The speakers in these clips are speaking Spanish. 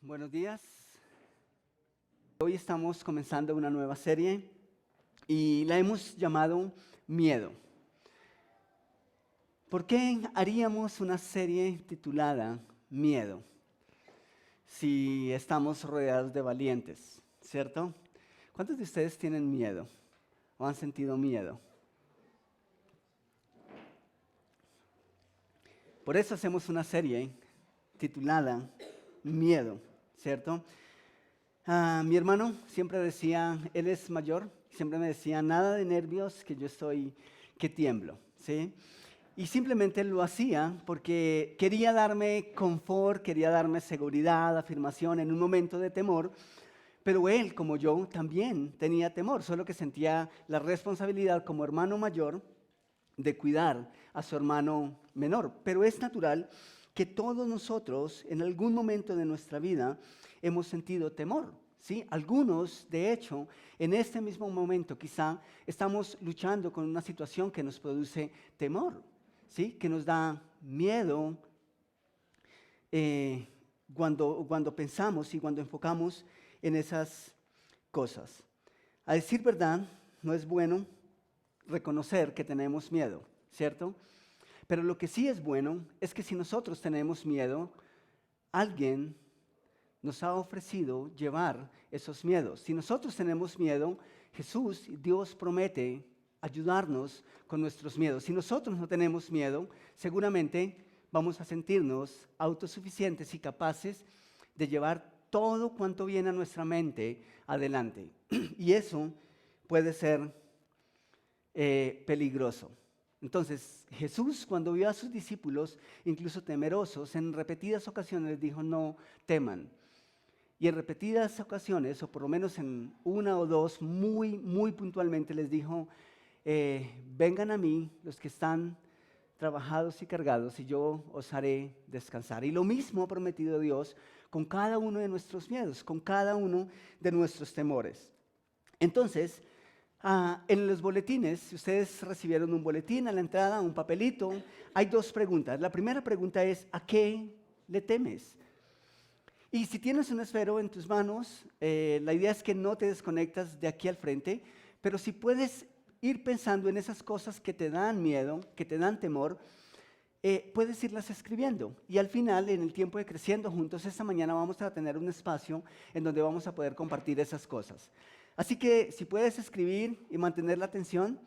Buenos días. Hoy estamos comenzando una nueva serie y la hemos llamado Miedo. ¿Por qué haríamos una serie titulada Miedo si estamos rodeados de valientes, cierto? ¿Cuántos de ustedes tienen miedo o han sentido miedo? Por eso hacemos una serie titulada Miedo, ¿cierto? Mi hermano siempre decía, él es mayor, siempre me decía, nada de nervios, que tiemblo, ¿sí? Y simplemente él lo hacía porque quería darme confort, quería darme seguridad, afirmación en un momento de temor, pero él, como yo, también tenía temor, solo que sentía la responsabilidad como hermano mayor de cuidar a su hermano menor. Pero es natural que todos nosotros en algún momento de nuestra vida hemos sentido temor, ¿sí? Algunos, de hecho, en este mismo momento quizá estamos luchando con una situación que nos produce temor, ¿sí? Que nos da miedo cuando pensamos y cuando enfocamos en esas cosas. A decir verdad, no es bueno reconocer que tenemos miedo, ¿cierto? Pero lo que sí es bueno es que si nosotros tenemos miedo, alguien nos ha ofrecido llevar esos miedos. Si nosotros tenemos miedo, Jesús, Dios promete ayudarnos con nuestros miedos. Si nosotros no tenemos miedo, seguramente vamos a sentirnos autosuficientes y capaces de llevar todo cuanto viene a nuestra mente adelante. Y eso puede ser peligroso. Entonces, Jesús, cuando vio a sus discípulos, incluso temerosos, en repetidas ocasiones les dijo, no teman. Y en repetidas ocasiones, o por lo menos en una o dos, muy puntualmente les dijo, vengan a mí los que están trabajados y cargados, y yo os haré descansar. Y lo mismo ha prometido Dios con cada uno de nuestros miedos, con cada uno de nuestros temores. Entonces, en los boletines, si ustedes recibieron un boletín a la entrada, un papelito, hay dos preguntas. La primera pregunta es, ¿a qué le temes? Y si tienes un esfero en tus manos, la idea es que no te desconectas de aquí al frente, pero si puedes ir pensando en esas cosas que te dan miedo, que te dan temor, puedes irlas escribiendo. Y al final, en el tiempo de Creciendo Juntos, esta mañana vamos a tener un espacio en donde vamos a poder compartir esas cosas. Así que si puedes escribir y mantener la atención,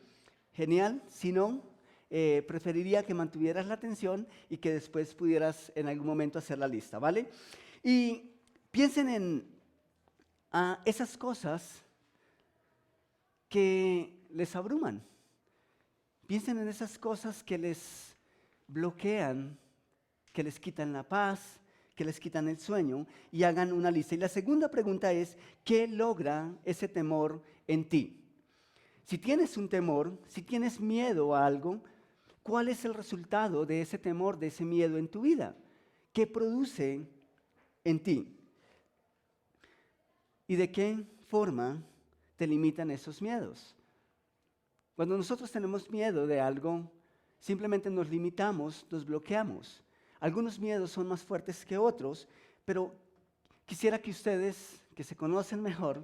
genial. Si no, preferiría que mantuvieras la atención y que después pudieras en algún momento hacer la lista, ¿vale? Y piensen en esas cosas que les abruman. Piensen en esas cosas que les bloquean, que les quitan la paz, que les quitan el sueño, y hagan una lista. Y la segunda pregunta es, ¿qué logra ese temor en ti? Si tienes un temor, si tienes miedo a algo, ¿cuál es el resultado de ese temor, de ese miedo en tu vida? ¿Qué produce en ti? ¿Y de qué forma te limitan esos miedos? Cuando nosotros tenemos miedo de algo, simplemente nos limitamos, nos bloqueamos. Algunos miedos son más fuertes que otros, pero quisiera que ustedes, que se conocen mejor,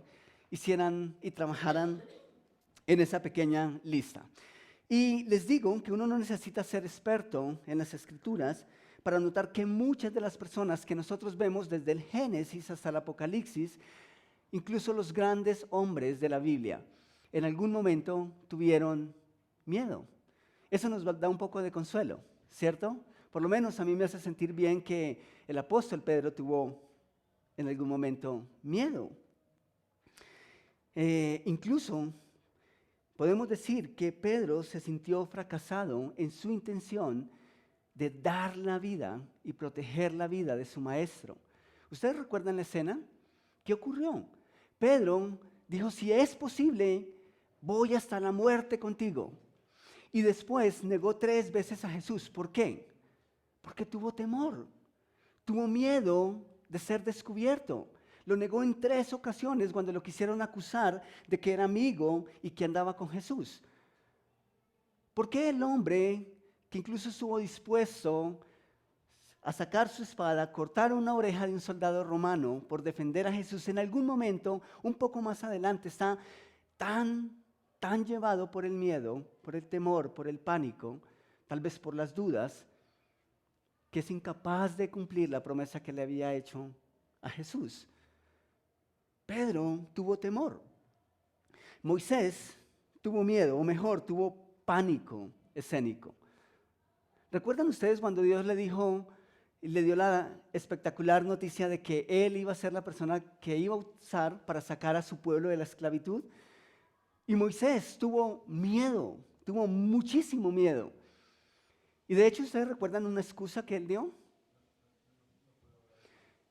hicieran y trabajaran en esa pequeña lista. Y les digo que uno no necesita ser experto en las Escrituras para notar que muchas de las personas que nosotros vemos desde el Génesis hasta el Apocalipsis, incluso los grandes hombres de la Biblia, en algún momento tuvieron miedo. Eso nos da un poco de consuelo, ¿cierto? Por lo menos a mí me hace sentir bien que el apóstol Pedro tuvo en algún momento miedo. Incluso podemos decir que Pedro se sintió fracasado en su intención de dar la vida y proteger la vida de su maestro. ¿Ustedes recuerdan la escena? ¿Qué ocurrió? Pedro dijo, si es posible, voy hasta la muerte contigo. Y después negó 3 veces a Jesús. ¿Por qué? Porque tuvo temor, tuvo miedo de ser descubierto. Lo negó en 3 ocasiones cuando lo quisieron acusar de que era amigo y que andaba con Jesús. ¿Por qué el hombre que incluso estuvo dispuesto a sacar su espada, cortar una oreja de un soldado romano por defender a Jesús, en algún momento, un poco más adelante, está tan llevado por el miedo, por el temor, por el pánico, tal vez por las dudas, que es incapaz de cumplir la promesa que le había hecho a Jesús. Pedro tuvo temor. Moisés tuvo miedo, o mejor, tuvo pánico escénico. ¿Recuerdan ustedes cuando Dios le dijo y le dio la espectacular noticia de que Él iba a ser la persona que iba a usar para sacar a su pueblo de la esclavitud? Y Moisés tuvo miedo, tuvo muchísimo miedo. Y de hecho, ¿ustedes recuerdan una excusa que él dio?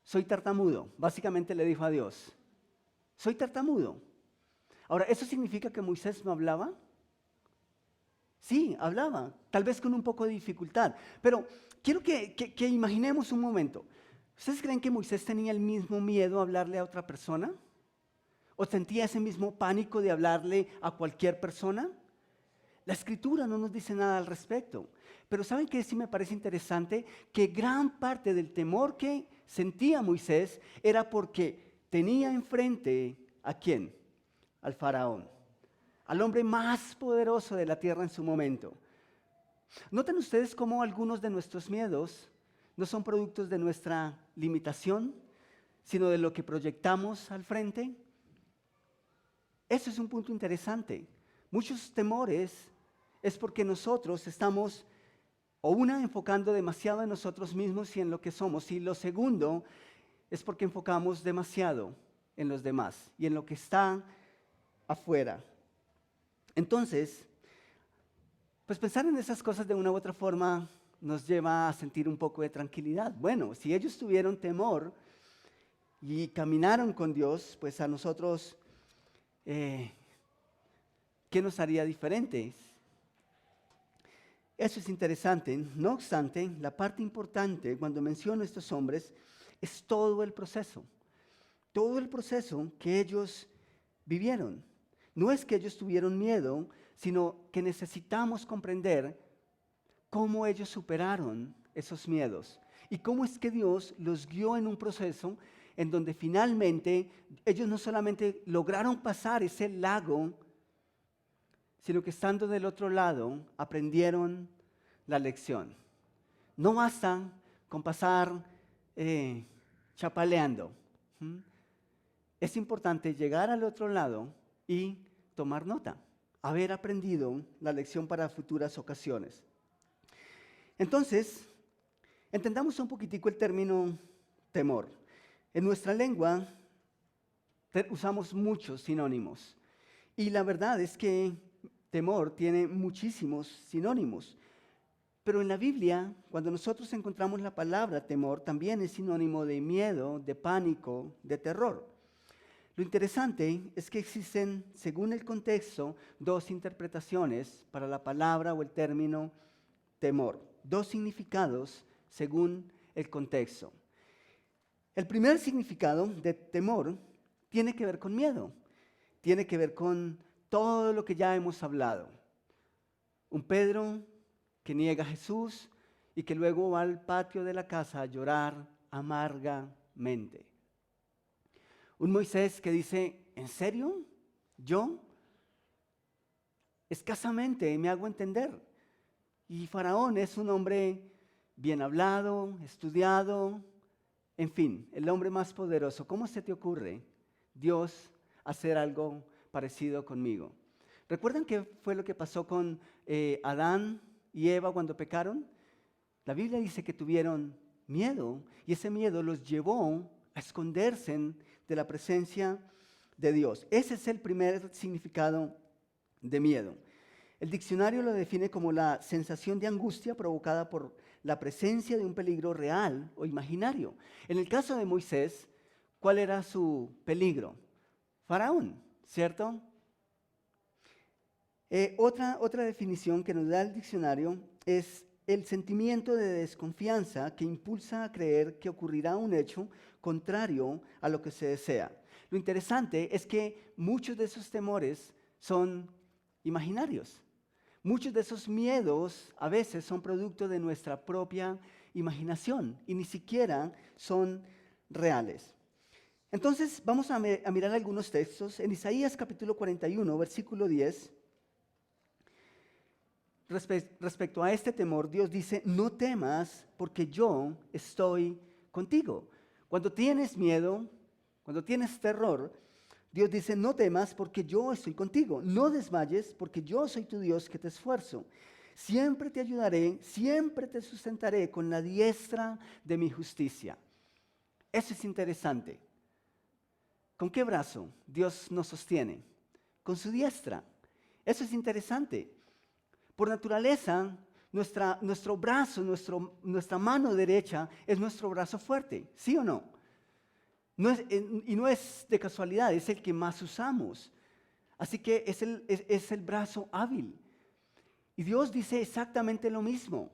Soy tartamudo. Básicamente le dijo a Dios, soy tartamudo. Ahora, ¿eso significa que Moisés no hablaba? Sí, hablaba, tal vez con un poco de dificultad. Pero quiero que imaginemos un momento. ¿Ustedes creen que Moisés tenía el mismo miedo a hablarle a otra persona? ¿O sentía ese mismo pánico de hablarle a cualquier persona? La Escritura no nos dice nada al respecto. Pero ¿saben qué? Sí me parece interesante que gran parte del temor que sentía Moisés era porque tenía enfrente ¿a quién? Al faraón, al hombre más poderoso de la tierra en su momento. ¿Notan ustedes cómo algunos de nuestros miedos no son productos de nuestra limitación, sino de lo que proyectamos al frente? Eso es un punto interesante. Muchos temores es porque nosotros estamos, o una, enfocando demasiado en nosotros mismos y en lo que somos, y lo segundo es porque enfocamos demasiado en los demás y en lo que está afuera. Entonces, pues pensar en esas cosas de una u otra forma nos lleva a sentir un poco de tranquilidad. Bueno, si ellos tuvieron temor y caminaron con Dios, pues a nosotros, ¿qué nos haría diferentes? Eso es interesante. No obstante, la parte importante cuando menciono a estos hombres es todo el proceso que ellos vivieron. No es que ellos tuvieron miedo, sino que necesitamos comprender cómo ellos superaron esos miedos y cómo es que Dios los guió en un proceso en donde finalmente ellos no solamente lograron pasar ese lago, sino que estando del otro lado aprendieron la lección. No basta con pasar chapaleando. Es importante llegar al otro lado y tomar nota, haber aprendido la lección para futuras ocasiones. Entonces, entendamos un poquitico el término temor. En nuestra lengua usamos muchos sinónimos y la verdad es que temor tiene muchísimos sinónimos, pero en la Biblia, cuando nosotros encontramos la palabra temor, también es sinónimo de miedo, de pánico, de terror. Lo interesante es que existen, según el contexto, dos interpretaciones para la palabra o el término temor, dos significados según el contexto. El primer significado de temor tiene que ver con miedo, tiene que ver con todo lo que ya hemos hablado. Un Pedro que niega a Jesús y que luego va al patio de la casa a llorar amargamente. Un Moisés que dice, ¿en serio? ¿Yo? Escasamente me hago entender. Y Faraón es un hombre bien hablado, estudiado, en fin, el hombre más poderoso. ¿Cómo se te ocurre, Dios, hacer algo parecido conmigo? ¿Recuerdan qué fue lo que pasó con Adán y Eva cuando pecaron? La Biblia dice que tuvieron miedo y ese miedo los llevó a esconderse de la presencia de Dios. Ese es el primer significado de miedo. El diccionario lo define como la sensación de angustia provocada por la presencia de un peligro real o imaginario. En el caso de Moisés, ¿cuál era su peligro? Faraón, ¿cierto? Otra definición que nos da el diccionario es el sentimiento de desconfianza que impulsa a creer que ocurrirá un hecho contrario a lo que se desea. Lo interesante es que muchos de esos temores son imaginarios. Muchos de esos miedos a veces son producto de nuestra propia imaginación y ni siquiera son reales. Entonces vamos a mirar algunos textos. En Isaías capítulo 41, versículo 10, respecto a este temor, Dios dice, no temas porque yo estoy contigo. Cuando tienes miedo, cuando tienes terror, Dios dice, no temas porque yo estoy contigo. No desmayes porque yo soy tu Dios que te esfuerzo. Siempre te ayudaré, siempre te sustentaré con la diestra de mi justicia. Eso es interesante. ¿Con qué brazo Dios nos sostiene? Con su diestra. Eso es interesante. Por naturaleza, nuestro brazo, nuestra mano derecha es nuestro brazo fuerte, ¿sí o no? Y no es de casualidad, es el que más usamos. Así que es el brazo hábil. Y Dios dice exactamente lo mismo.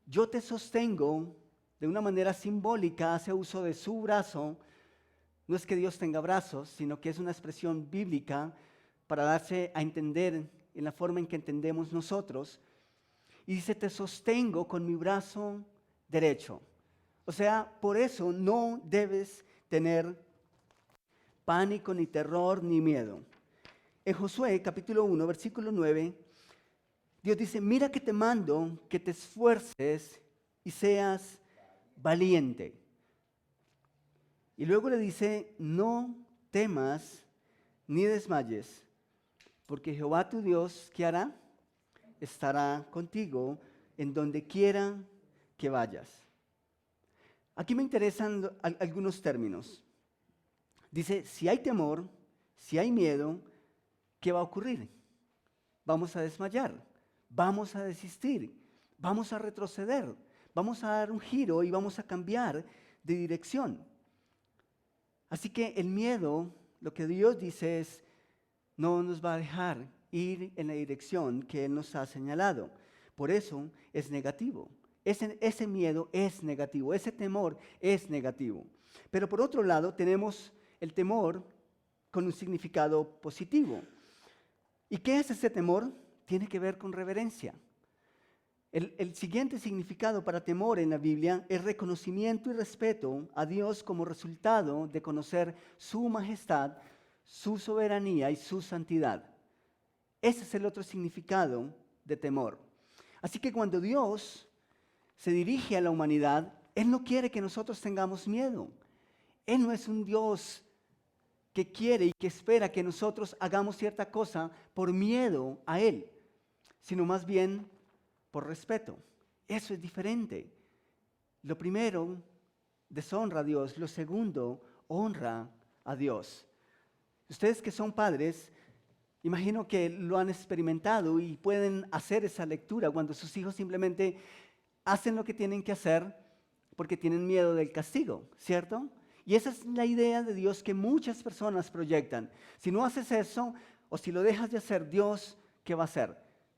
Yo te sostengo de una manera simbólica, hace uso de su brazo. No es que Dios tenga brazos, sino que es una expresión bíblica para darse a entender en la forma en que entendemos nosotros. Y dice, te sostengo con mi brazo derecho. O sea, por eso no debes tener pánico, ni terror, ni miedo. En Josué capítulo 1, versículo 9, Dios dice, mira que te mando que te esfuerces y seas valiente. Y luego le dice, no temas ni desmayes, porque Jehová tu Dios, ¿qué hará? Estará contigo en donde quiera que vayas. Aquí me interesan algunos términos. Dice, si hay temor, si hay miedo, ¿qué va a ocurrir? Vamos a desmayar, vamos a desistir, vamos a retroceder, vamos a dar un giro y vamos a cambiar de dirección. Así que el miedo, lo que Dios dice es, no nos va a dejar ir en la dirección que Él nos ha señalado. Por eso es negativo. Ese miedo es negativo, ese temor es negativo. Pero por otro lado tenemos el temor con un significado positivo. ¿Y qué es ese temor? Tiene que ver con reverencia. El siguiente significado para temor en la Biblia es reconocimiento y respeto a Dios como resultado de conocer su majestad, su soberanía y su santidad. Ese es el otro significado de temor. Así que cuando Dios se dirige a la humanidad, Él no quiere que nosotros tengamos miedo. Él no es un Dios que quiere y que espera que nosotros hagamos cierta cosa por miedo a Él, sino más bien por respeto. Eso es diferente. Lo primero, deshonra a Dios. Lo segundo, honra a Dios. Ustedes que son padres, imagino que lo han experimentado y pueden hacer esa lectura cuando sus hijos simplemente hacen lo que tienen que hacer porque tienen miedo del castigo, ¿cierto? Y esa es la idea de Dios que muchas personas proyectan. Si no haces eso o si lo dejas de hacer, Dios, ¿qué va a hacer?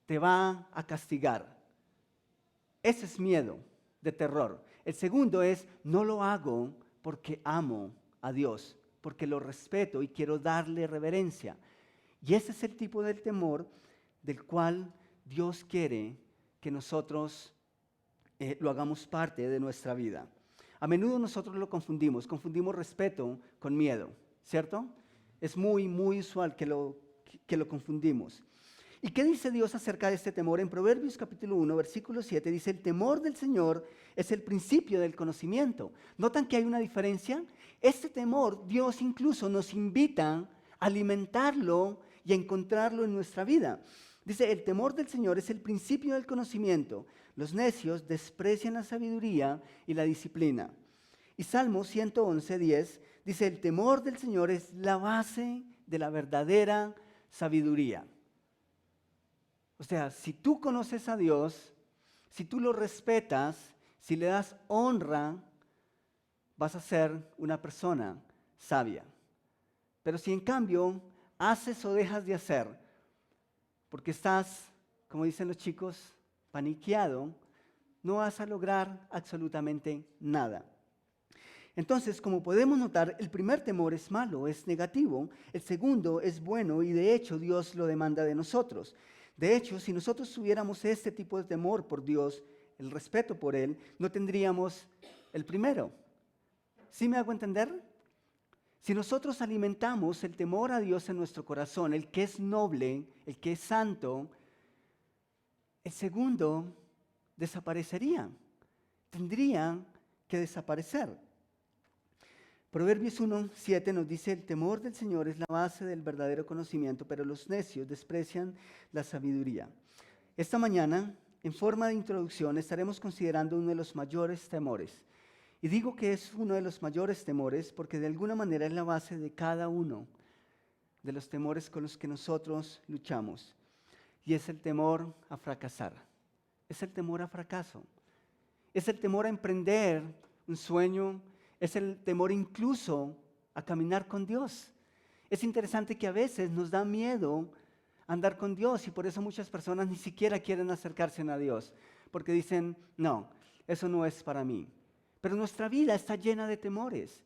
Te va a castigar. Ese es miedo de terror. El segundo es, no lo hago porque amo a Dios, porque lo respeto y quiero darle reverencia. Y ese es el tipo de temor del cual Dios quiere que nosotros lo hagamos parte de nuestra vida. A menudo nosotros lo confundimos respeto con miedo, ¿cierto? Es muy, muy usual que lo confundimos. ¿Y qué dice Dios acerca de este temor? En Proverbios capítulo 1, versículo 7, dice, el temor del Señor es el principio del conocimiento. ¿Notan que hay una diferencia? Este temor, Dios incluso nos invita a alimentarlo y a encontrarlo en nuestra vida. Dice, el temor del Señor es el principio del conocimiento. Los necios desprecian la sabiduría y la disciplina. Y Salmo 111, 10, dice, el temor del Señor es la base de la verdadera sabiduría. O sea, si tú conoces a Dios, si tú lo respetas, si le das honra, vas a ser una persona sabia. Pero si en cambio haces o dejas de hacer, porque estás, como dicen los chicos, paniqueado, no vas a lograr absolutamente nada. Entonces, como podemos notar, el primer temor es malo, es negativo. El segundo es bueno y de hecho Dios lo demanda de nosotros. De hecho, si nosotros tuviéramos este tipo de temor por Dios, el respeto por Él, no tendríamos el primero. ¿Sí me hago entender? Si nosotros alimentamos el temor a Dios en nuestro corazón, el que es noble, el que es santo, el segundo desaparecería. Tendría que desaparecer. Proverbios 1:7 nos dice: el temor del Señor es la base del verdadero conocimiento, pero los necios desprecian la sabiduría. Esta mañana, en forma de introducción, estaremos considerando uno de los mayores temores. Y digo que es uno de los mayores temores porque de alguna manera es la base de cada uno de los temores con los que nosotros luchamos. Y es el temor a fracasar. Es el temor a fracaso. Es el temor a emprender un sueño. Es el temor incluso a caminar con Dios. Es interesante que a veces nos da miedo andar con Dios y por eso muchas personas ni siquiera quieren acercarse a Dios, porque dicen, no, eso no es para mí. Pero nuestra vida está llena de temores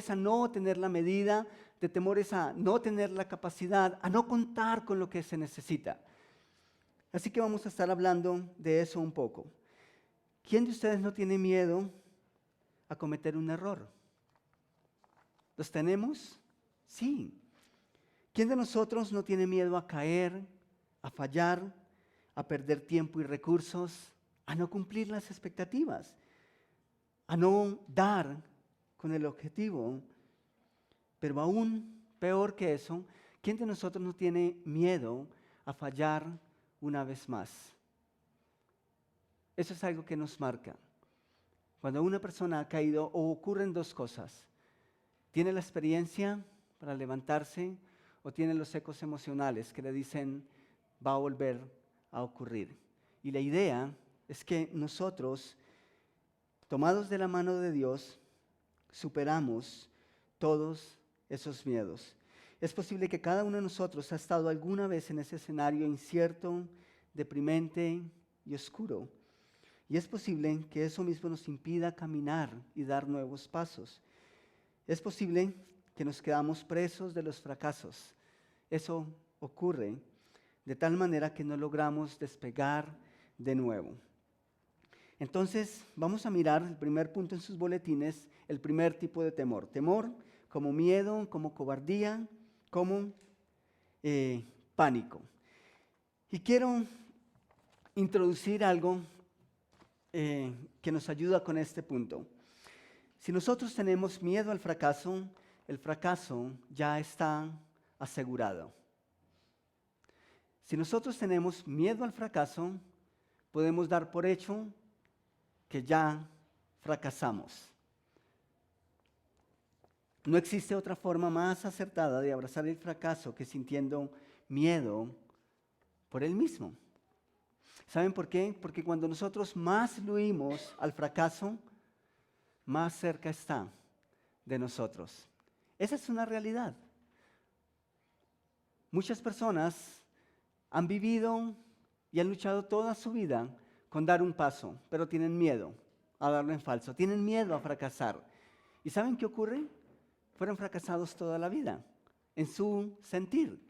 a no tener la medida, de temores a no tener la capacidad, a no contar con lo que se necesita. Así que vamos a estar hablando de eso un poco. ¿Quién de ustedes no tiene miedo a cometer un error? ¿Los tenemos? Sí. ¿Quién de nosotros no tiene miedo a caer, a fallar, a perder tiempo y recursos, a no cumplir las expectativas, a no dar con el objetivo? Pero aún peor que eso, ¿quién de nosotros no tiene miedo a fallar una vez más? Eso es algo que nos marca. Cuando una persona ha caído, o ocurren dos cosas: tiene la experiencia para levantarse, o tiene los ecos emocionales que le dicen, va a volver a ocurrir. Y la idea es que nosotros, tomados de la mano de Dios, superamos todos esos miedos. Es posible que cada uno de nosotros ha estado alguna vez en ese escenario incierto, deprimente y oscuro. Y es posible que eso mismo nos impida caminar y dar nuevos pasos. Es posible que nos quedamos presos de los fracasos. Eso ocurre de tal manera que no logramos despegar de nuevo. Entonces, vamos a mirar el primer punto en sus boletines, el primer tipo de temor. Temor como miedo, como cobardía, como pánico. Y quiero introducir algo que nos ayuda con este punto. Si nosotros tenemos miedo al fracaso, el fracaso ya está asegurado. Si nosotros tenemos miedo al fracaso, podemos dar por hecho que ya fracasamos. No existe otra forma más acertada de abrazar el fracaso que sintiendo miedo por él mismo. ¿Saben por qué? Porque cuando nosotros más le huimos al fracaso, más cerca está de nosotros. Esa es una realidad. Muchas personas han vivido y han luchado toda su vida con dar un paso, pero tienen miedo a darlo en falso, tienen miedo a fracasar. ¿Y saben qué ocurre? Fueron fracasados toda la vida, en su sentir.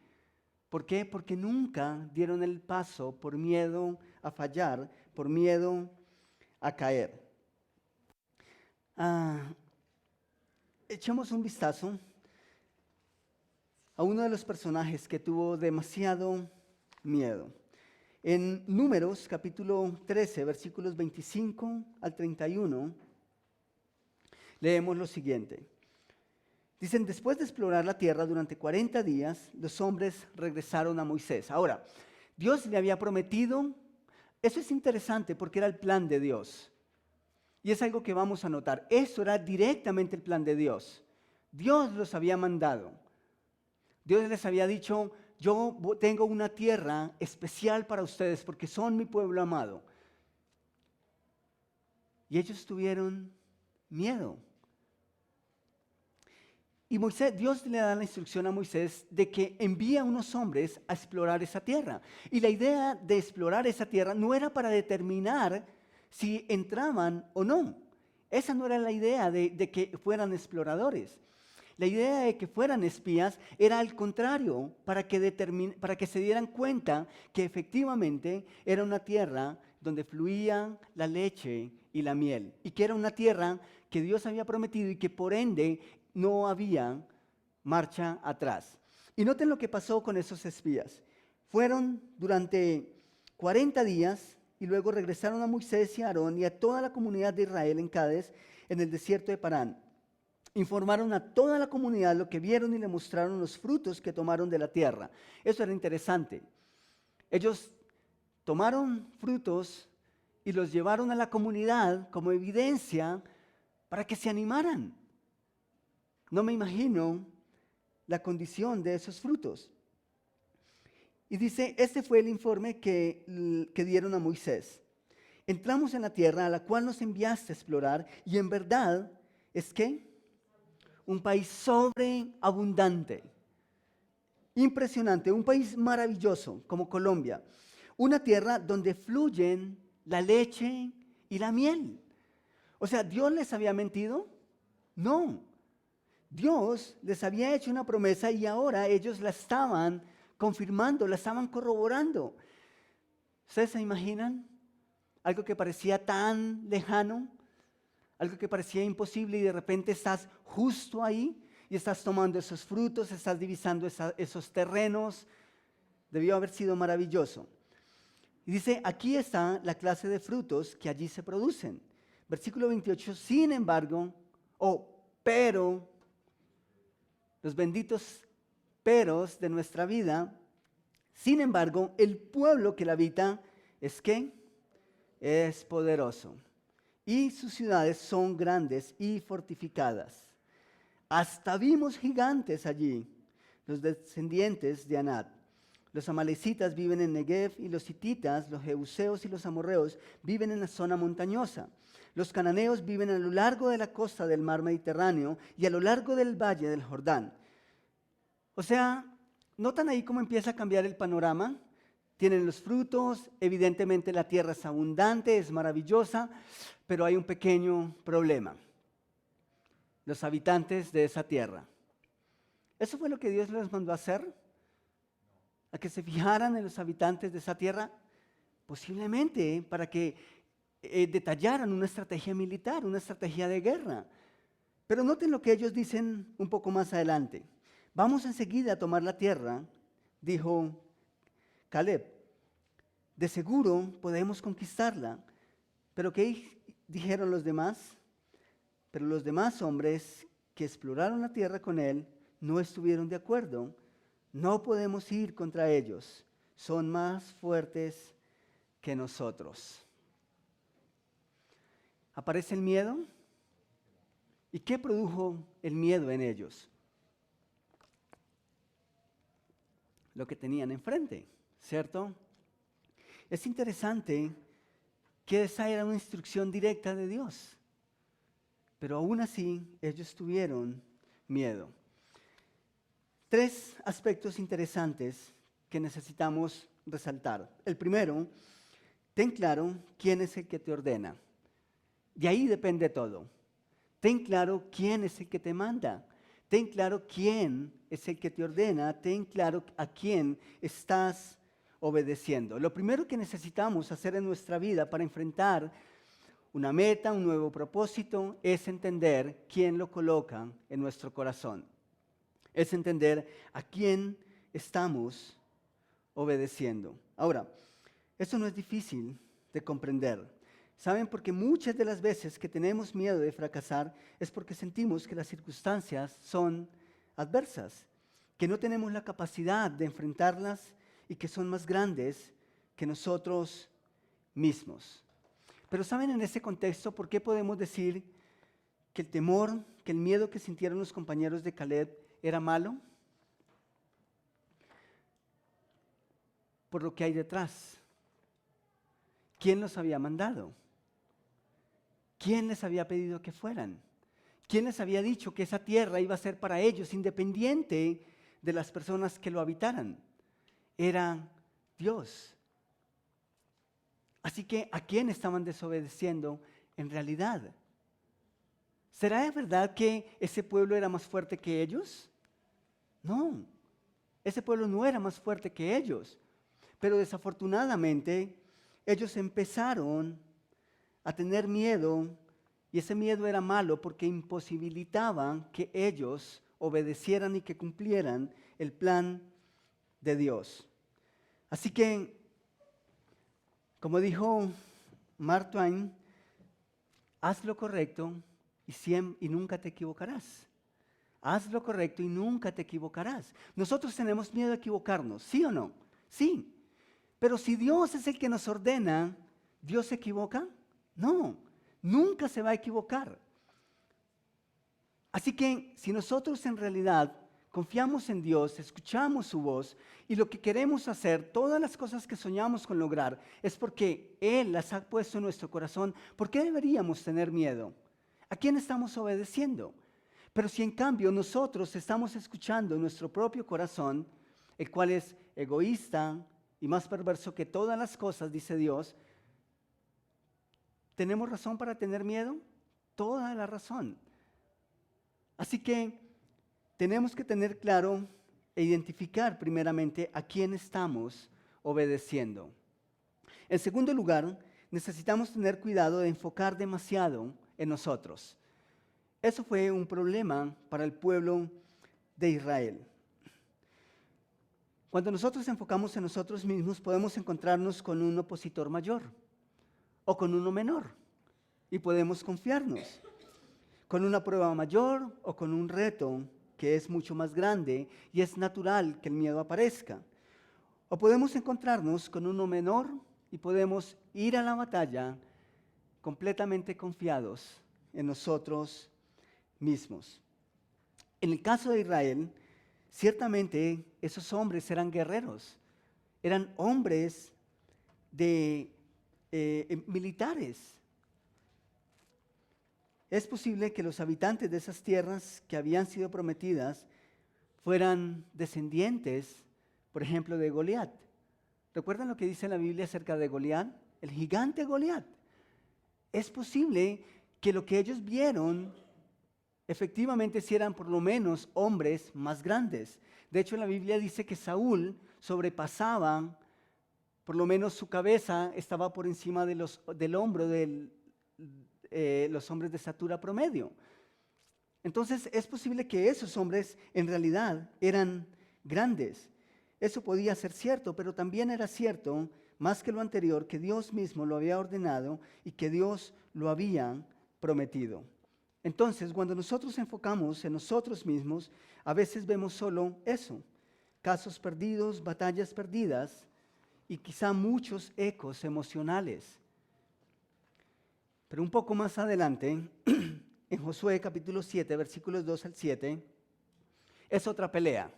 ¿Por qué? Porque nunca dieron el paso por miedo a fallar, por miedo a caer. Echemos un vistazo a uno de los personajes que tuvo demasiado miedo. En Números, capítulo 13, versículos 25 al 31, leemos lo siguiente. Dicen, después de explorar la tierra durante 40 días, los hombres regresaron a Moisés. Ahora, Dios le había prometido, eso es interesante porque era el plan de Dios. Y es algo que vamos a notar, eso era directamente el plan de Dios. Dios los había mandado. Dios les había dicho, yo tengo una tierra especial para ustedes porque son mi pueblo amado. Y ellos tuvieron miedo. Y Dios le da la instrucción a Moisés de que envía a unos hombres a explorar esa tierra. Y la idea de explorar esa tierra no era para determinar si entraban o no. Esa no era la idea de que fueran exploradores. La idea de que fueran espías era al contrario, para que se dieran cuenta que efectivamente era una tierra donde fluían la leche y la miel, y que era una tierra que Dios había prometido y que por ende no había marcha atrás. Y noten lo que pasó con esos espías. Fueron durante 40 días y luego regresaron a Moisés y a Aarón y a toda la comunidad de Israel en Cádiz, en el desierto de Parán. Informaron a toda la comunidad lo que vieron y le mostraron los frutos que tomaron de la tierra. Eso era interesante. Ellos tomaron frutos y los llevaron a la comunidad como evidencia para que se animaran. No me imagino la condición de esos frutos. Y dice, este fue el informe que dieron a Moisés. Entramos en la tierra a la cual nos enviaste a explorar y en verdad es que un país sobreabundante, impresionante, un país maravilloso como Colombia, una tierra donde fluyen la leche y la miel. O sea, ¿Dios les había mentido? No. Dios les había hecho una promesa y ahora ellos la estaban confirmando, la estaban corroborando. ¿Ustedes se imaginan? Algo que parecía tan lejano, algo que parecía imposible y de repente estás justo ahí y estás tomando esos frutos, estás divisando esos terrenos. Debió haber sido maravilloso. Y dice, aquí está la clase de frutos que allí se producen. Versículo 28, sin embargo, pero, los benditos peros de nuestra vida, sin embargo, el pueblo que la habita es ¿qué? Es poderoso. Y sus ciudades son grandes y fortificadas. Hasta vimos gigantes allí, los descendientes de Anat. Los amalecitas viven en Negev y los hititas, los jebuseos y los amorreos viven en la zona montañosa. Los cananeos viven a lo largo de la costa del mar Mediterráneo y a lo largo del valle del Jordán. O sea, ¿notan ahí cómo empieza a cambiar el panorama? Tienen los frutos, evidentemente la tierra es abundante, es maravillosa, pero hay un pequeño problema. Los habitantes de esa tierra. ¿Eso fue lo que Dios les mandó a hacer? ¿A que se fijaran en los habitantes de esa tierra? Posiblemente para que detallaran una estrategia militar, una estrategia de guerra. Pero noten lo que ellos dicen un poco más adelante. Vamos enseguida a tomar la tierra, dijo Caleb. De seguro podemos conquistarla. ¿Pero qué dijeron los demás? Pero los demás hombres que exploraron la tierra con él no estuvieron de acuerdo. No podemos ir contra ellos. Son más fuertes que nosotros. ¿Aparece el miedo? ¿Y qué produjo el miedo en ellos? Lo que tenían enfrente, ¿cierto? Es interesante que esa era una instrucción directa de Dios, pero aún así ellos tuvieron miedo. 3 aspectos interesantes que necesitamos resaltar. El primero, ten claro quién es el que te ordena. De ahí depende todo. Ten claro quién es el que te manda. Ten claro quién es el que te ordena. Ten claro a quién estás obedeciendo. Lo primero que necesitamos hacer en nuestra vida para enfrentar una meta, un nuevo propósito, es entender quién lo coloca en nuestro corazón. Es entender a quién estamos obedeciendo. Ahora, esto no es difícil de comprender. ¿Saben? Porque muchas de las veces que tenemos miedo de fracasar es porque sentimos que las circunstancias son adversas, que no tenemos la capacidad de enfrentarlas y que son más grandes que nosotros mismos. Pero ¿saben en ese contexto por qué podemos decir que el temor, que el miedo que sintieron los compañeros de Caleb era malo? Por lo que hay detrás. ¿Quién los había mandado? ¿Quién les había pedido que fueran? ¿Quién les había dicho que esa tierra iba a ser para ellos independiente de las personas que lo habitaran? Era Dios. Así que, ¿a quién estaban desobedeciendo en realidad? ¿Será de verdad que ese pueblo era más fuerte que ellos? No, ese pueblo no era más fuerte que ellos. Pero desafortunadamente, ellos empezaron a tener miedo, y ese miedo era malo porque imposibilitaban que ellos obedecieran y que cumplieran el plan de Dios. Así que, como dijo Mark Twain, haz lo correcto y nunca te equivocarás. Haz lo correcto y nunca te equivocarás. Nosotros tenemos miedo a equivocarnos, ¿sí o no? Sí. Pero si Dios es el que nos ordena, ¿Dios se equivoca? No, nunca se va a equivocar. Así que si nosotros en realidad confiamos en Dios, escuchamos su voz y lo que queremos hacer, todas las cosas que soñamos con lograr, es porque Él las ha puesto en nuestro corazón, ¿por qué deberíamos tener miedo? ¿A quién estamos obedeciendo? Pero si en cambio nosotros estamos escuchando nuestro propio corazón, el cual es egoísta y más perverso que todas las cosas, dice Dios, ¿tenemos razón para tener miedo? Toda la razón. Así que tenemos que tener claro e identificar primeramente a quién estamos obedeciendo. En segundo lugar, necesitamos tener cuidado de enfocar demasiado en nosotros. Eso fue un problema para el pueblo de Israel. Cuando nosotros enfocamos en nosotros mismos, podemos encontrarnos con un opositor mayor o con uno menor y podemos confiarnos. Con una prueba mayor o con un reto que es mucho más grande y es natural que el miedo aparezca. O podemos encontrarnos con uno menor y podemos ir a la batalla completamente confiados en nosotros mismos. En el caso de Israel, ciertamente esos hombres eran guerreros, eran hombres militares. Es posible que los habitantes de esas tierras que habían sido prometidas fueran descendientes, por ejemplo, de Goliat. ¿Recuerdan lo que dice la Biblia acerca de Goliat? El gigante Goliat. Es posible que lo que ellos vieron efectivamente si eran por lo menos hombres más grandes. De hecho, la Biblia dice que Saúl sobrepasaba, por lo menos su cabeza estaba por encima del hombro de los hombres de estatura promedio. Entonces, es posible que esos hombres en realidad eran grandes. Eso podía ser cierto, pero también era cierto, más que lo anterior, que Dios mismo lo había ordenado y que Dios lo había prometido. Entonces, cuando nosotros enfocamos en nosotros mismos, a veces vemos solo eso, casos perdidos, batallas perdidas y quizá muchos ecos emocionales. Pero un poco más adelante, en Josué capítulo 7, versículos 2 al 7, es otra pelea,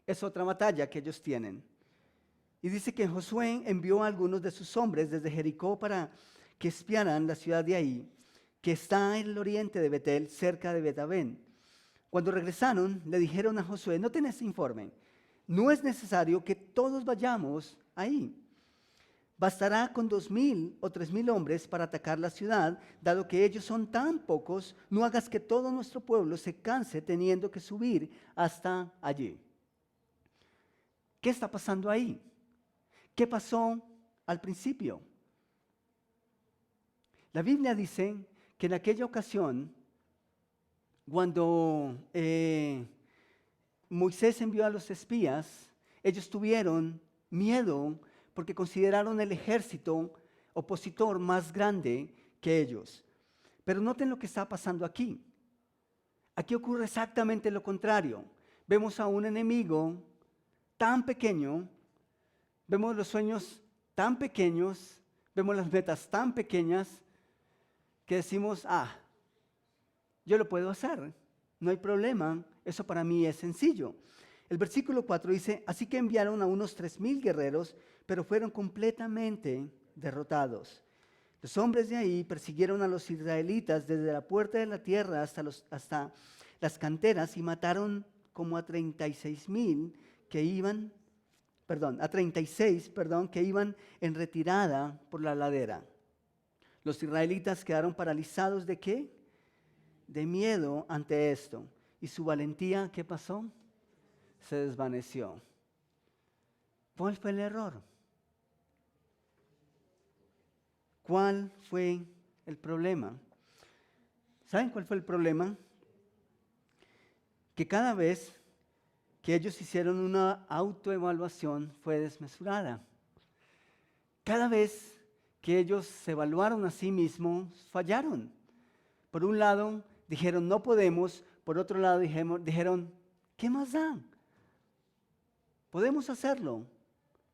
es otra batalla que ellos tienen. Y dice que Josué envió a algunos de sus hombres desde Jericó para que espiaran la ciudad de ahí, que está en el oriente de Betel, cerca de Bet-Aven. Cuando regresaron, le dijeron a Josué, no tenés informe, no es necesario que todos vayamos ahí. Bastará con 2,000 o 3,000 hombres para atacar la ciudad, dado que ellos son tan pocos, no hagas que todo nuestro pueblo se canse teniendo que subir hasta allí. ¿Qué está pasando ahí? ¿Qué pasó al principio? La Biblia dice que en aquella ocasión, cuando Moisés envió a los espías, ellos tuvieron miedo porque consideraron el ejército opositor más grande que ellos. Pero noten lo que está pasando aquí. Aquí ocurre exactamente lo contrario. Vemos a un enemigo tan pequeño, vemos los sueños tan pequeños, vemos las metas tan pequeñas, que decimos, yo lo puedo hacer, no hay problema, eso para mí es sencillo. El versículo 4 dice, así que enviaron a unos 3,000 guerreros, pero fueron completamente derrotados. Los hombres de ahí persiguieron a los israelitas desde la puerta de la tierra hasta las canteras y mataron como a 36 que iban en retirada por la ladera. Los israelitas quedaron paralizados ¿de qué? De miedo ante esto. ¿Y su valentía qué pasó? Se desvaneció. ¿Cuál fue el error? ¿Cuál fue el problema? ¿Saben cuál fue el problema? Que cada vez que ellos hicieron una autoevaluación fue desmesurada. Cada vez que ellos se evaluaron a sí mismos, fallaron. Por un lado, dijeron, no podemos. Por otro lado, dijeron, ¿qué más da? Podemos hacerlo.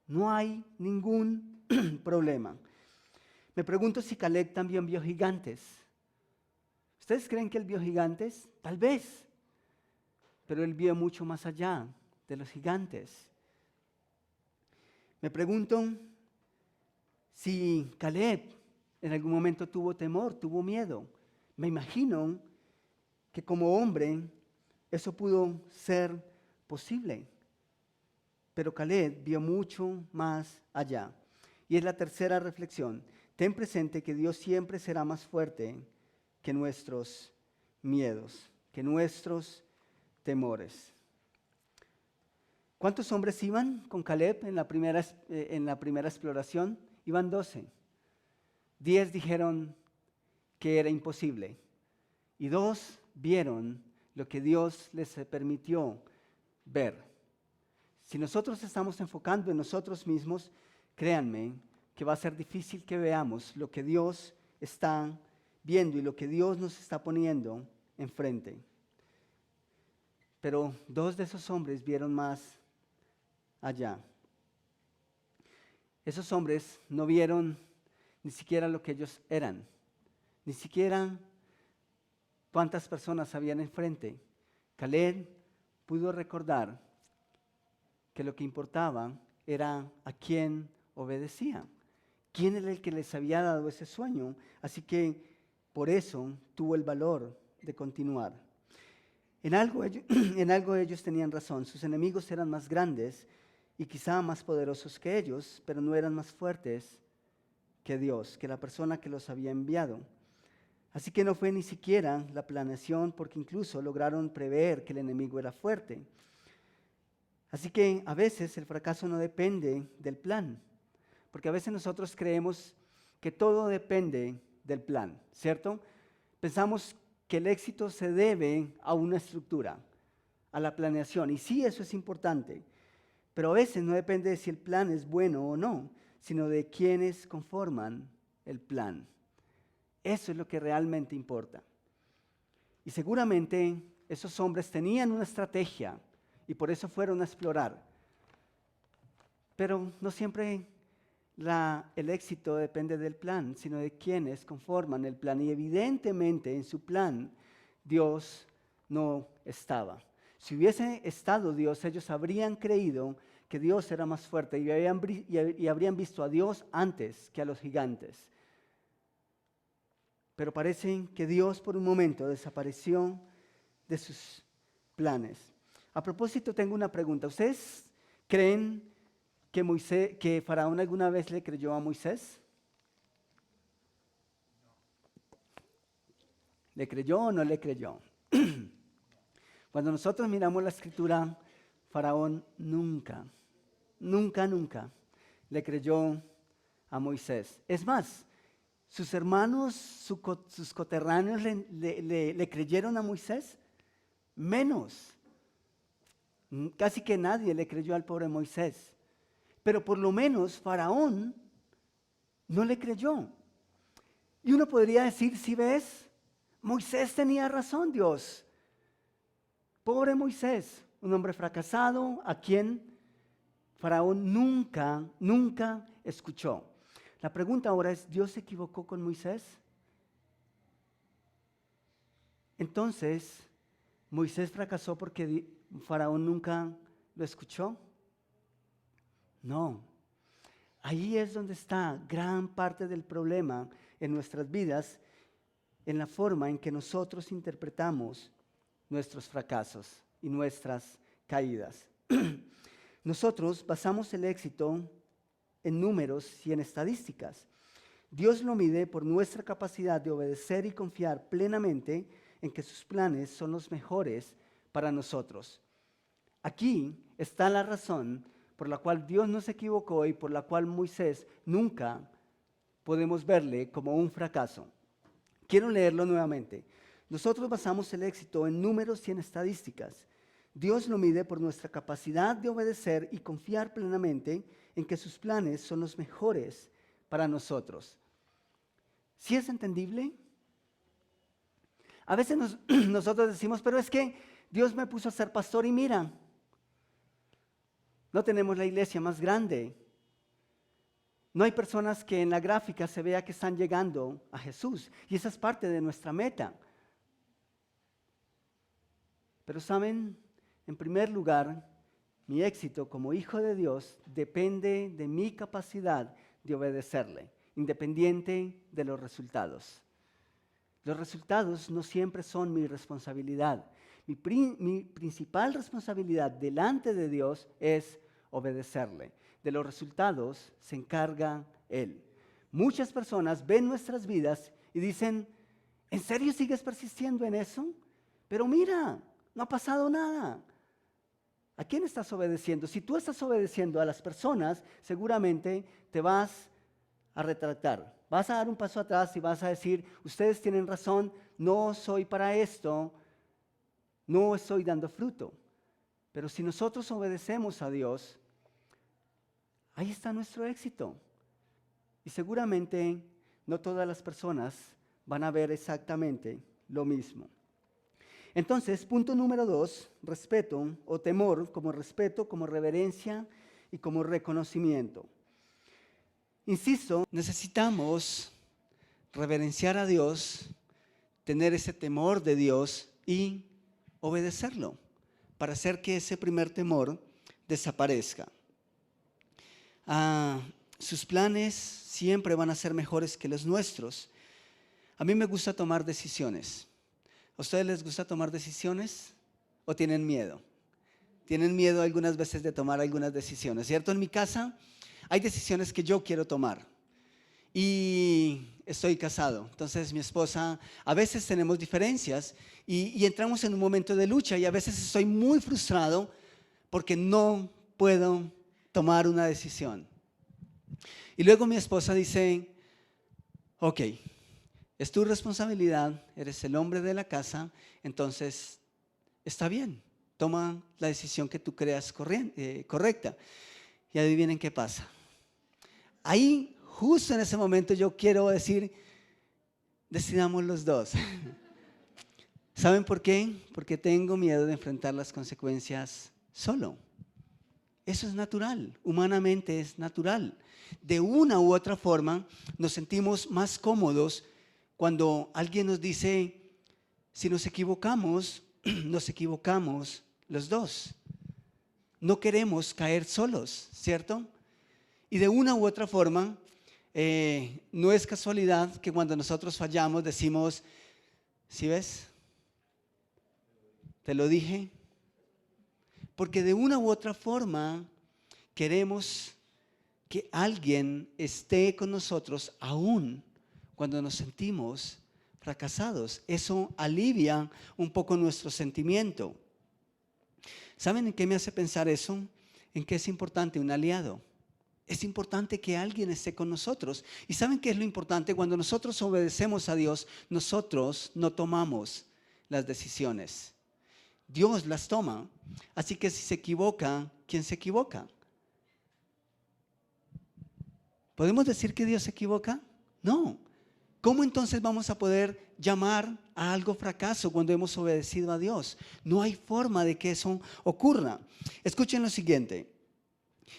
No hay ningún problema. Me pregunto si Caleb también vio gigantes. ¿Ustedes creen que él vio gigantes? Tal vez. Pero él vio mucho más allá de los gigantes. Me pregunto si Caleb en algún momento tuvo temor, tuvo miedo. Me imagino que como hombre eso pudo ser posible. Pero Caleb vio mucho más allá. Y es la tercera reflexión. Ten presente que Dios siempre será más fuerte que nuestros miedos, que nuestros temores. ¿Cuántos hombres iban con Caleb en la primera exploración? Iban 12. 10 dijeron que era imposible. Y 2 vieron lo que Dios les permitió ver. Si nosotros estamos enfocando en nosotros mismos, créanme que va a ser difícil que veamos lo que Dios está viendo y lo que Dios nos está poniendo enfrente. Pero 2 de esos hombres vieron más allá. Esos hombres no vieron ni siquiera lo que ellos eran, ni siquiera cuántas personas habían enfrente. Caleb pudo recordar que lo que importaba era a quién obedecía, quién era el que les había dado ese sueño. Así que por eso tuvo el valor de continuar. En algo ellos tenían razón. Sus enemigos eran más grandes y quizá más poderosos que ellos, pero no eran más fuertes que Dios, que la persona que los había enviado. Así que no fue ni siquiera la planeación, porque incluso lograron prever que el enemigo era fuerte. Así que a veces el fracaso no depende del plan, porque a veces nosotros creemos que todo depende del plan, ¿cierto? Pensamos que el éxito se debe a una estructura, a la planeación, y sí, eso es importante, pero a veces no depende de si el plan es bueno o no, sino de quienes conforman el plan. Eso es lo que realmente importa. Y seguramente esos hombres tenían una estrategia y por eso fueron a explorar. Pero no siempre el éxito depende del plan, sino de quienes conforman el plan. Y evidentemente en su plan Dios no estaba. Si hubiese estado Dios, ellos habrían creído que Dios era más fuerte y habrían visto a Dios antes que a los gigantes. Pero parece que Dios por un momento desapareció de sus planes. A propósito, tengo una pregunta. ¿Ustedes creen que Faraón alguna vez le creyó a Moisés? ¿Le creyó o no le creyó? Cuando nosotros miramos la escritura, Faraón nunca le creyó a Moisés. Es más, sus hermanos, sus coterráneos le creyeron a Moisés, menos. Casi que nadie le creyó al pobre Moisés. Pero por lo menos Faraón no le creyó. Y uno podría decir, si ves, Moisés tenía razón, Dios. Pobre Moisés, un hombre fracasado a quien Faraón nunca escuchó. La pregunta ahora es, ¿Dios se equivocó con Moisés? Entonces, ¿Moisés fracasó porque Faraón nunca lo escuchó? No. Ahí es donde está gran parte del problema en nuestras vidas, en la forma en que nosotros interpretamos nuestros fracasos y nuestras caídas. Nosotros basamos el éxito en números y en estadísticas. Dios lo mide por nuestra capacidad de obedecer y confiar plenamente en que sus planes son los mejores para nosotros. Aquí está la razón por la cual Dios no se equivocó y por la cual Moisés nunca podemos verle como un fracaso. Quiero leerlo nuevamente. Nosotros basamos el éxito en números y en estadísticas. Dios lo mide por nuestra capacidad de obedecer y confiar plenamente en que sus planes son los mejores para nosotros. ¿Sí es entendible? A veces nosotros decimos, pero es que Dios me puso a ser pastor y mira, no tenemos la iglesia más grande. No hay personas que en la gráfica se vea que están llegando a Jesús. Y esa es parte de nuestra meta. Pero saben, en primer lugar, mi éxito como hijo de Dios depende de mi capacidad de obedecerle, independiente de los resultados. Los resultados no siempre son mi responsabilidad. Mi principal responsabilidad delante de Dios es obedecerle. De los resultados se encarga Él. Muchas personas ven nuestras vidas y dicen, ¿en serio sigues persistiendo en eso? Pero mira, no ha pasado nada. ¿A quién estás obedeciendo? Si tú estás obedeciendo a las personas, seguramente te vas a retractar. Vas a dar un paso atrás y vas a decir, ustedes tienen razón, no soy para esto, no estoy dando fruto. Pero si nosotros obedecemos a Dios, ahí está nuestro éxito. Y seguramente no todas las personas van a ver exactamente lo mismo. Entonces, punto número 2, respeto o temor, como respeto, como reverencia y como reconocimiento. Insisto, necesitamos reverenciar a Dios, tener ese temor de Dios y obedecerlo para hacer que ese primer temor desaparezca. Sus planes siempre van a ser mejores que los nuestros. A mí me gusta tomar decisiones. ¿A ustedes les gusta tomar decisiones o tienen miedo? Tienen miedo algunas veces de tomar algunas decisiones, ¿cierto? En mi casa hay decisiones que yo quiero tomar y estoy casado. Entonces mi esposa, a veces tenemos diferencias y entramos en un momento de lucha y a veces estoy muy frustrado porque no puedo tomar una decisión. Y luego mi esposa dice, ok, es tu responsabilidad, eres el hombre de la casa, entonces está bien, toma la decisión que tú creas correcta. Y adivinen qué pasa. Ahí, justo en ese momento, yo quiero decir, decidamos los dos. ¿Saben por qué? Porque tengo miedo de enfrentar las consecuencias solo. Eso es natural, humanamente es natural. De una u otra forma nos sentimos más cómodos cuando alguien nos dice, si nos equivocamos los dos. No queremos caer solos, ¿cierto? Y de una u otra forma, no es casualidad que cuando nosotros fallamos decimos, ¿sí ves? Te lo dije. Porque de una u otra forma queremos que alguien esté con nosotros aún cuando nos sentimos fracasados. Eso alivia un poco nuestro sentimiento. ¿Saben en qué me hace pensar eso? En que es importante un aliado. Es importante que alguien esté con nosotros. ¿Y saben qué es lo importante? Cuando nosotros obedecemos a Dios, nosotros no tomamos las decisiones. Dios las toma. Así que si se equivoca, ¿quién se equivoca? ¿Podemos decir que Dios se equivoca? No. ¿Cómo entonces vamos a poder llamar a algo fracaso cuando hemos obedecido a Dios? No hay forma de que eso ocurra. Escuchen lo siguiente.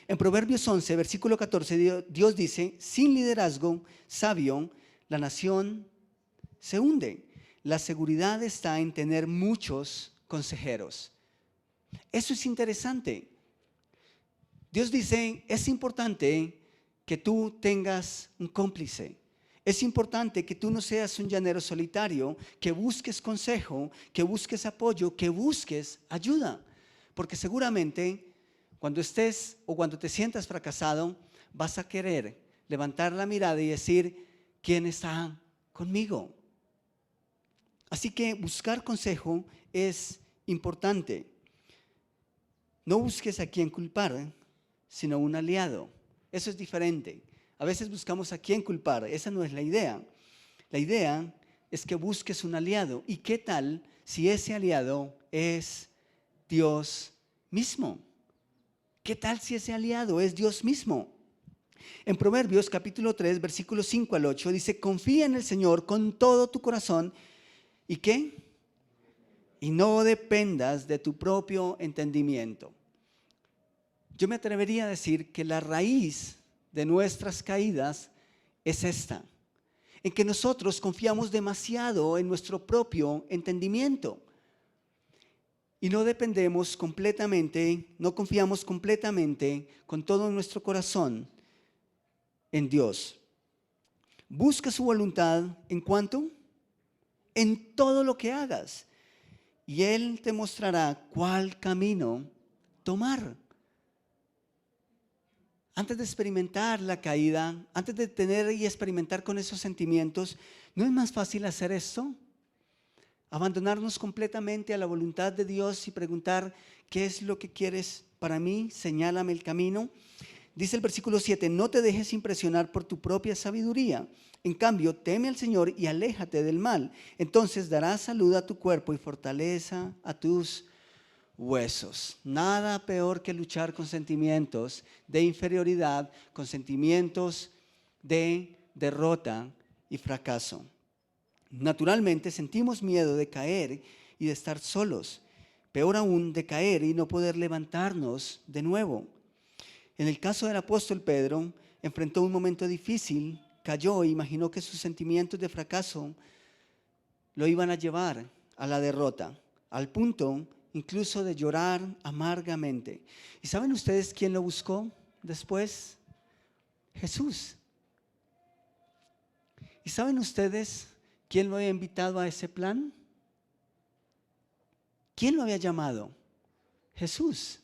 En Proverbios 11, versículo 14, Dios dice, sin liderazgo sabio, la nación se hunde. La seguridad está en tener muchos consejeros. Eso es interesante. Dios dice, es importante que tú tengas un cómplice. Es importante que tú no seas un llanero solitario, que busques consejo, que busques apoyo, que busques ayuda. Porque seguramente cuando estés o cuando te sientas fracasado, vas a querer levantar la mirada y decir, ¿quién está conmigo? Así que buscar consejo es importante. No busques a quien culpar, sino un aliado. Eso es diferente. A veces buscamos a quién culpar. Esa no es la idea. La idea es que busques un aliado. ¿Y qué tal si ese aliado es Dios mismo? ¿Qué tal si ese aliado es Dios mismo? En Proverbios capítulo 3, versículos 5 al 8 dice: confía en el Señor con todo tu corazón. ¿Y qué? Y no dependas de tu propio entendimiento. Yo me atrevería a decir que la raíz de nuestras caídas es esta, en que nosotros confiamos demasiado en nuestro propio entendimiento y no dependemos completamente, no confiamos completamente con todo nuestro corazón en Dios. Busca su voluntad en cuanto, en todo lo que hagas, y Él te mostrará cuál camino tomar. Antes de experimentar la caída, antes de tener y experimentar con esos sentimientos, ¿no es más fácil hacer esto? Abandonarnos completamente a la voluntad de Dios y preguntar: ¿qué es lo que quieres para mí? Señálame el camino. Dice el versículo 7, no te dejes impresionar por tu propia sabiduría. En cambio, teme al Señor y aléjate del mal. Entonces darás salud a tu cuerpo y fortaleza a tus huesos. Nada peor que luchar con sentimientos de inferioridad, con sentimientos de derrota y fracaso. Naturalmente sentimos miedo de caer y de estar solos. Peor aún, de caer y no poder levantarnos de nuevo. En el caso del apóstol Pedro, enfrentó un momento difícil, cayó e imaginó que sus sentimientos de fracaso lo iban a llevar a la derrota, al punto incluso de llorar amargamente. ¿Y saben ustedes quién lo buscó después? Jesús. ¿Y saben ustedes quién lo había invitado a ese plan? ¿Quién lo había llamado? Jesús.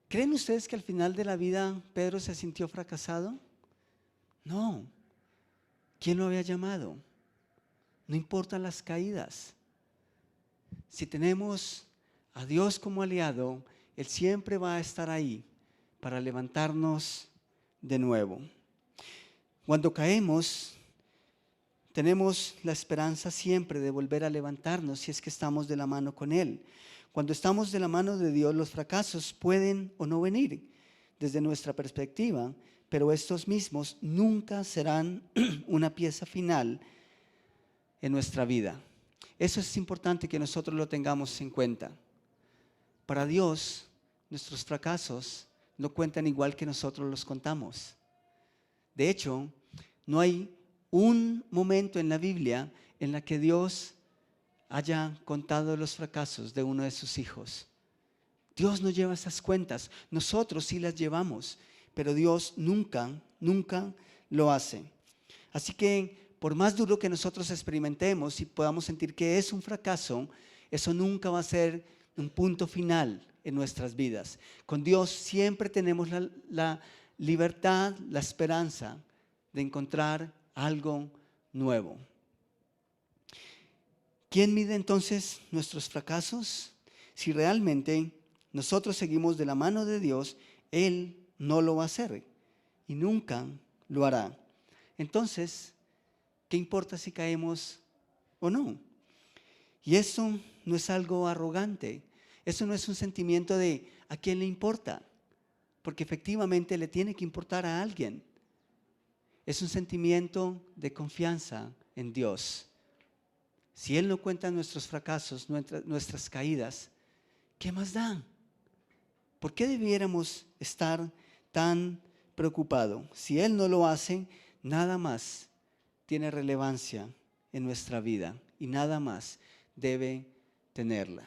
¿Creen ustedes que al final de la vida Pedro se sintió fracasado? No. ¿Quién lo había llamado? No importan las caídas. Si tenemos a Dios como aliado, Él siempre va a estar ahí para levantarnos de nuevo. Cuando caemos, tenemos la esperanza siempre de volver a levantarnos si es que estamos de la mano con Él. Cuando estamos de la mano de Dios, los fracasos pueden o no venir desde nuestra perspectiva, pero estos mismos nunca serán una pieza final en nuestra vida. Eso es importante que nosotros lo tengamos en cuenta. Para Dios, nuestros fracasos no cuentan igual que nosotros los contamos. De hecho, no hay un momento en la Biblia en la que Dios haya contado los fracasos de uno de sus hijos. Dios no lleva esas cuentas, nosotros sí las llevamos, pero Dios nunca lo hace. Así que por más duro que nosotros experimentemos y podamos sentir que es un fracaso, eso nunca va a ser un punto final en nuestras vidas. Con Dios siempre tenemos la libertad, la esperanza de encontrar algo nuevo. ¿Quién mide entonces nuestros fracasos? Si realmente nosotros seguimos de la mano de Dios, Él no lo va a hacer y nunca lo hará. Entonces, ¿qué importa si caemos o no? Y eso no es algo arrogante, eso no es un sentimiento de ¿a quién le importa? Porque efectivamente le tiene que importar a alguien. Es un sentimiento de confianza en Dios. Si Él no cuenta nuestros fracasos, nuestras caídas, ¿qué más da? ¿Por qué debiéramos estar tan preocupados? Si Él no lo hace, nada más tiene relevancia en nuestra vida y nada más debe tenerla.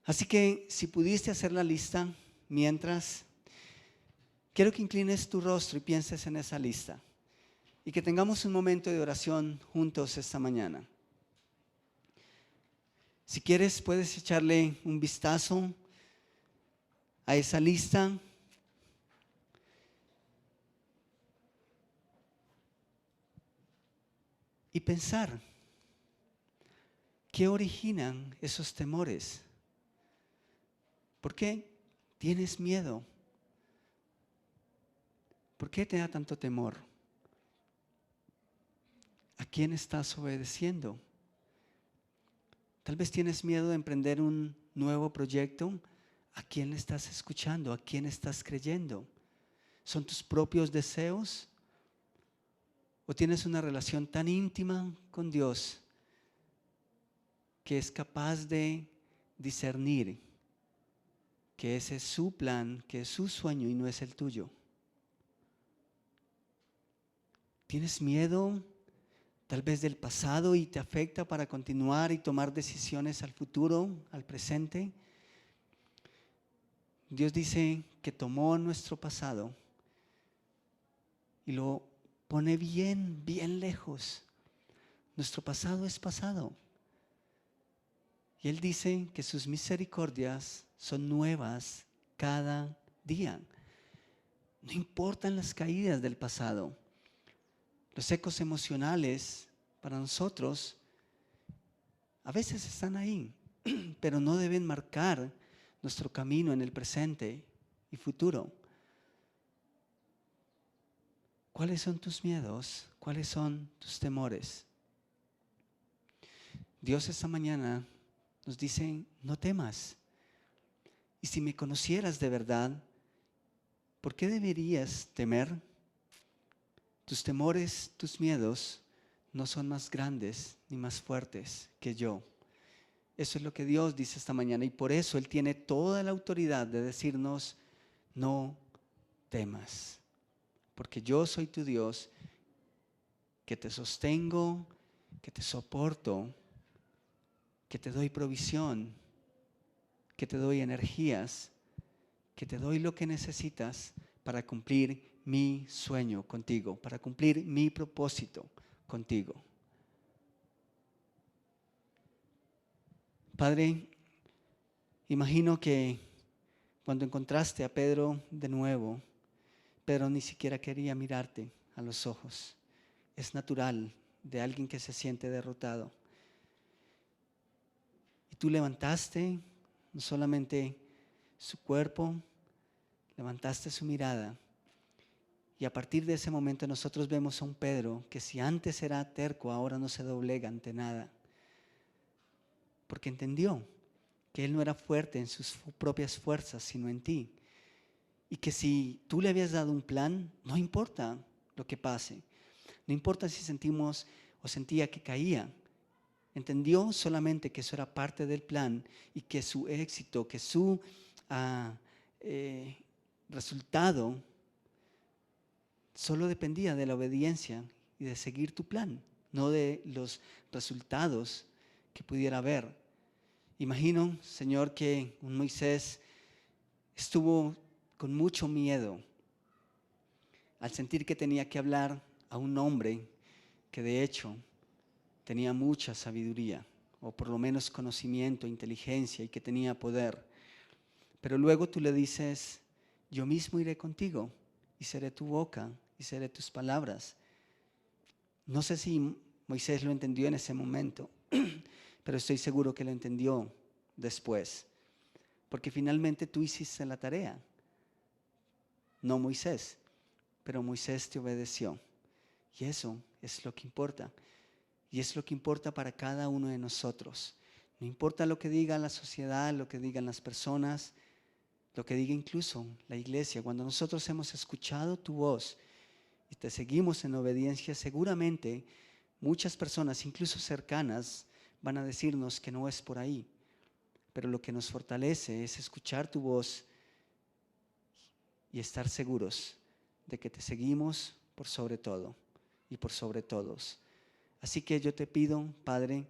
Así que si pudiste hacer la lista mientras, quiero que inclines tu rostro y pienses en esa lista. Y que tengamos un momento de oración juntos esta mañana. Si quieres, puedes echarle un vistazo a esa lista. Y pensar, ¿qué originan esos temores? ¿Por qué tienes miedo? ¿Por qué te da tanto temor? ¿A quién estás obedeciendo? Tal vez tienes miedo de emprender un nuevo proyecto. ¿A quién le estás escuchando? ¿A quién estás creyendo? ¿Son tus propios deseos? ¿O tienes una relación tan íntima con Dios que es capaz de discernir que ese es su plan, que es su sueño y no es el tuyo? ¿Tienes miedo tal vez del pasado y te afecta para continuar y tomar decisiones al futuro, al presente? Dios dice que tomó nuestro pasado y lo pone bien, bien lejos. Nuestro pasado es pasado. Y Él dice que sus misericordias son nuevas cada día. No importan las caídas del pasado. Los ecos emocionales para nosotros a veces están ahí, pero no deben marcar nuestro camino en el presente y futuro. ¿Cuáles son tus miedos? ¿Cuáles son tus temores? Dios esta mañana nos dice, no temas. Y si me conocieras de verdad, ¿por qué deberías temer? Tus temores, tus miedos no son más grandes ni más fuertes que yo. Eso es lo que Dios dice esta mañana y por eso Él tiene toda la autoridad de decirnos, no temas, porque yo soy tu Dios que te sostengo, que te soporto, que te doy provisión, que te doy energías, que te doy lo que necesitas para cumplir mi sueño contigo, para cumplir mi propósito contigo. Padre, imagino que cuando encontraste a Pedro de nuevo, Pedro ni siquiera quería mirarte a los ojos. Es natural de alguien que se siente derrotado. Y tú levantaste no solamente su cuerpo, levantaste su mirada. Y a partir de ese momento nosotros vemos a un Pedro que si antes era terco, ahora no se doblega ante nada. Porque entendió que él no era fuerte en sus propias fuerzas, sino en ti. Y que si tú le habías dado un plan, no importa lo que pase. No importa si sentimos o sentía que caía. Entendió solamente que eso era parte del plan y que su éxito, que su resultado solo dependía de la obediencia y de seguir tu plan, no de los resultados que pudiera haber. Imagino, Señor, que un Moisés estuvo con mucho miedo al sentir que tenía que hablar a un hombre que de hecho tenía mucha sabiduría, o por lo menos conocimiento, inteligencia, y que tenía poder. Pero luego tú le dices, yo mismo iré contigo y seré tu boca y seré tus palabras. No sé si Moisés lo entendió en ese momento, pero estoy seguro que lo entendió después, porque finalmente tú hiciste la tarea, no Moisés, pero Moisés te obedeció. Y eso es lo que importa. Y es lo que importa para cada uno de nosotros. No importa lo que diga la sociedad, lo que digan las personas, lo que diga incluso la iglesia. Cuando nosotros hemos escuchado tu voz y te seguimos en obediencia, seguramente muchas personas, incluso cercanas, van a decirnos que no es por ahí. Pero lo que nos fortalece es escuchar tu voz y estar seguros de que te seguimos por sobre todo y por sobre todos. Así que yo te pido, Padre,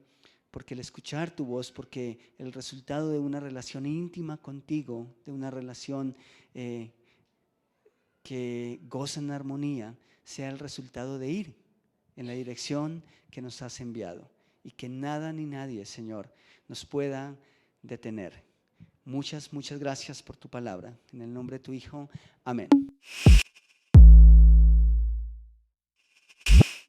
porque el escuchar tu voz, porque el resultado de una relación íntima contigo, de una relación que goza en armonía, sea el resultado de ir en la dirección que nos has enviado y que nada ni nadie, Señor, nos pueda detener. Muchas, muchas gracias por tu palabra. En el nombre de tu Hijo, amén.